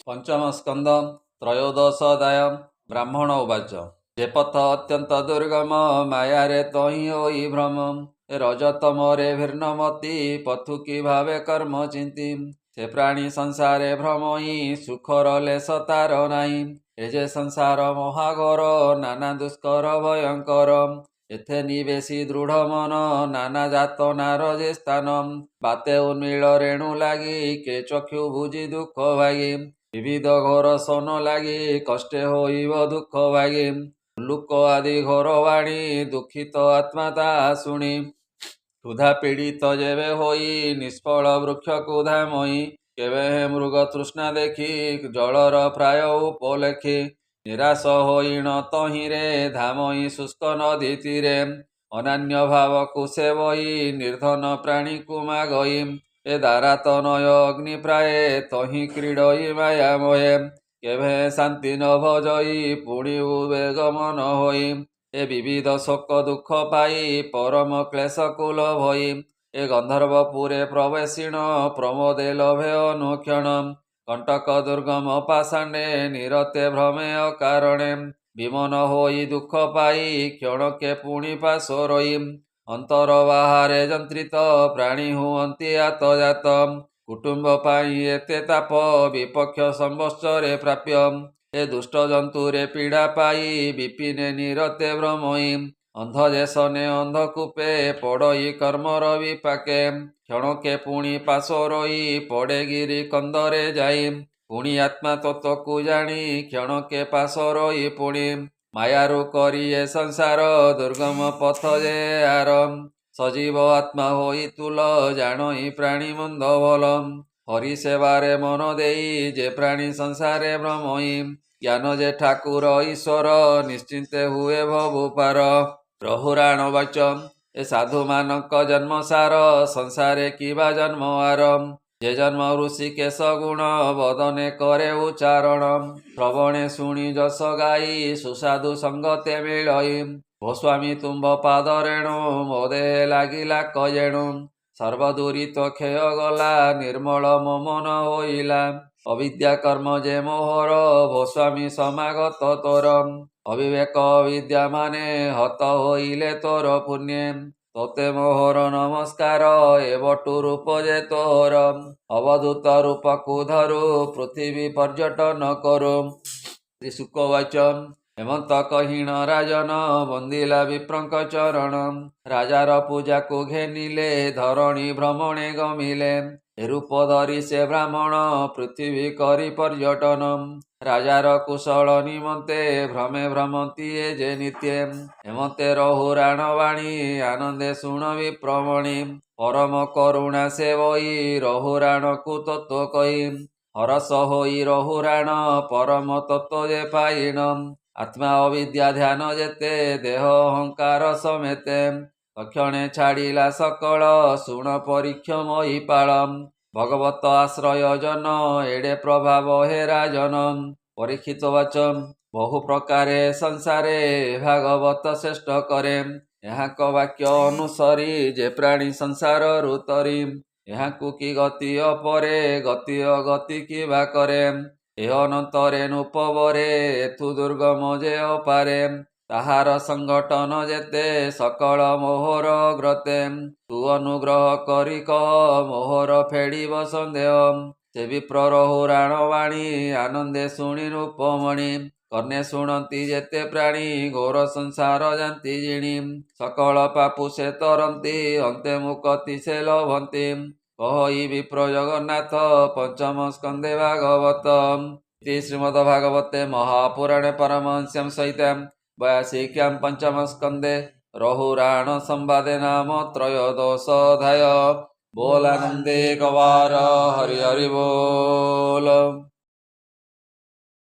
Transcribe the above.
पंचम स्कंद त्रयोदशोऽध्याय। ब्राह्मण उवाच जे पथ अत्यंत दुर्गम माया रे तहि होई भ्रम रजत मोरे भिर्नमति पथु कि भावे कर्म चिंती से प्राणी संसारे भ्रमई सुखर लेस तार नाही ए जे संसार महाघोर नाना दुष्कर भयंकर एथे निवेशी दृढ़ मन नाना जात नार जे स्थान बाते उन्मील रेणु लागी के चक्षु भुजी दुख भागी विविध घोर सन लागी कष्टे होइब दुख भागी लुक आदि घोर वाणी दुखित आत्मा ता शुणी क्षुधा पीड़ित जेबे होई निष्फल वृक्ष कुधामयी केवे मृग तृष्णा देखी जलर प्राय उपलेखी निराश होइण तहिरे धामई शुष्क नदी तीरे अनान्य भाव कुशे बही निर्धन प्राणी कुमागई ए दारात नय अग्नि प्राये तहि क्रीडई माया मोहे केभे शांति न भजई पुणी उद्वेग मन होई ए विविध शोक दुख पाई परम क्लेश कुल भई ए गंधर्वपुरे प्रवेशिण प्रमोदे लभे अनुक्षण कंटक दुर्गम पाषाण्डे निरते भ्रमे अकारणे विमन होई दुख पाई क्षणके पुणी पाशोरई अंतर बाहारे जंत्रित प्राणी हुअन्ति आतजात कुटुंब पाई एते ताप विपक्ष संवत्सरे प्राप्य ए दुष्ट जंतुरे पीड़ा पाई विपिने निरते भ्रमई अंध जेसने अंधकूपे पड़ई कर्मर विपाके क्षणके पुणी पाशोरई पड़े गिरी कंदरे जाई पुणी आत्मा तत्वकु जानी क्षणके पाशोरई पुणी मायारु करी ए संसार दुर्गम पथ जे आरम सजीव आत्मा होई तुल जानई प्राणी मंद भल हरि सेवारे मन देई जे प्राणी संसारे भ्रमई ज्ञान जे ठाकुर ईश्वर निश्चिंते हुए भवु पार रहुराण वाच ए साधु मानक जन्म सार संसारे किबा जन्म आरम जे जन्म ऋषिकेश गुण बदने करे उच्चारण श्रवणे शुणी जस गाई सुसाधु संगते मिलई गोस्वामी तुम्भ पाद रेणु मोदे लागिला कजेणु सर्वदूरित क्षय गला निर्मल मन होइला अविद्या कर्म जे मोहर गोस्वामी समागत तोर अविवेक विद्या माने हत होइले तोर पुण्ये तोते मोहर नमस्कार एवटु रूप जे तोर अवधूत रूप कुधरु पृथ्वी पर्यटन करू श्रीशुकवाच हेमंत कहीण राजन बंदिला विप्रंक चरण राजार पूजा को घेनिले धरणी भ्रमणे गमिले रूप धरी से ब्राह्मण पृथ्वी करी पर्यटन राजार कुशल निमंते भ्रमे भ्रमंती ए जे नित्ये हेमंते रहुराण वाणी आनंदे शुण विप्रमणि परम करुणा सेवई रहुराण को तत्व कही हरस होई रहुराण परम तत्व जे पाइण आत्मा अविद्या ध्यान जेते देह अहंकार समेते तक्षणे छाड़िला सकल शुण परीक्षमयी पाळम भगवत आश्रय जन एडे प्रभाव हे राजन परीक्षित वाचम बहु प्रकारे संसारे भागवत श्रेष्ठ करे यहाँ वाक्य अनुसरी जे प्राणी संसार रुतरी यहाँ की गति अपरे गति अगति कि बा करे एह अनंतरे नुपवरे एथु दुर्गम जे अपारे ताहार संगठन जेते सकल मोहर ग्रते तू अनुग्रह करी कह मोहर फेड़िब सन्देह से विप्र रहुराण वाणी आनंदे शुणी रूपमणि कर्णे शुणती जेते प्राणी घोर संसार जानती जिणी सकल पापु से तरंती अंते मुक्ति से लभंती कहि विप्र जगन्नाथ पंचम स्कंदे भागवत श्रीमद्भागवते महापुराणे परमहंस्यां सहितां 82 पंचम स्कंदे रहुराण संवादे नाम त्रयोदशोऽध्याय। बोल आनंदे गवार हरि हरि बोल।